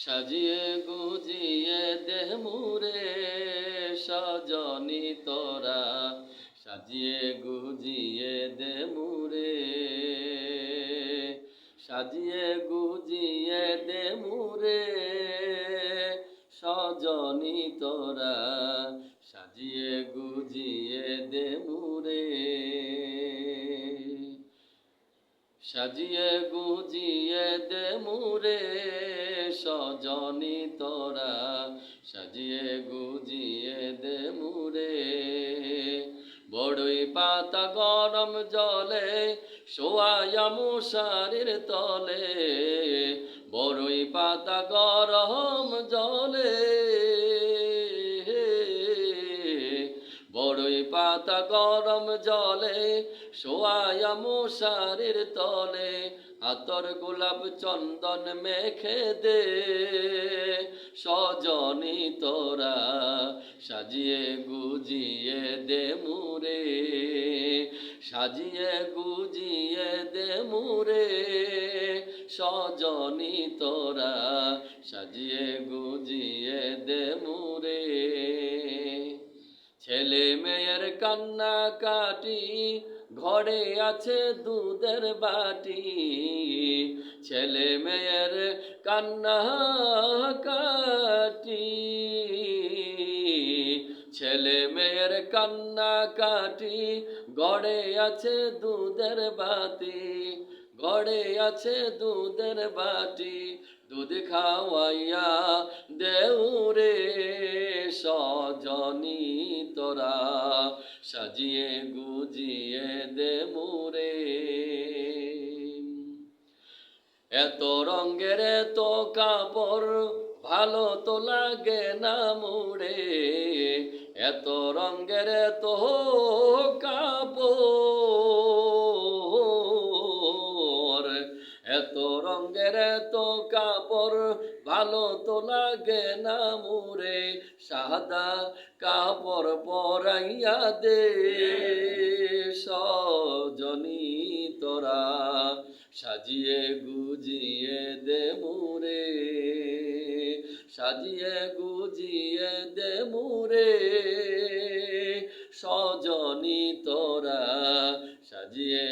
সাজিয়ে গুজিয়ে দেহ মুরে সজনি তোরা, সাজিয়ে গুজিয়ে দে মুরে, সাজিয়ে গুজিয়ে দে মুরে সজনি তোরা, সাজিয়ে গুজিয়ে দে মুরে, সাজিয়ে গুজিয়ে দে মুরে সজনি তোরা, সাজিয়ে গুজিয়ে দে মুরে। বড়ই পাতা গরম জলে শোয়ায়া মশারির তলে, বড়ই পাতা গরম জলে, বড়ই পাতা গরম জলে শোয়ায়া মশারির তলে, আতর গোলাপ চন্দন মেখে দে সজনি তোরা, সাজিয়ে গুজিয়ে দে মুরে, সাজিয়ে গুজিয়ে দে মুরে সজনি তোরা, সাজিয়ে গুজিয়ে দে মুরে। ছেলে মেয়ের কান্না কাটি ঘরে আছে দুধের বাটি, ছেলে মেয়ের কান্না কাটি, ছেলে মেয়ের কান্না কাটি ঘরে আছে দুধের বাটি, ঘরে আছে দুধের বাটি, দুধ খাওয়াইয়া দেউরে সজনি তোরা, সাজিয়ে গুজিয়ে দে মুরে। এত রঙের এত কাপড় ভালো তো লাগে না মুরে, এত রঙের এত কাপড়, এত রঙের এত কাপড় ভালো তো লাগে না মুরে, সাদা কাপড় পরাইয়া দে সজনি তোরা, সাজিয়ে গুজিয়ে দে মুরে, সাজিয়ে গুজিয়ে দে মুরে সজনি তোরা, সাজিয়ে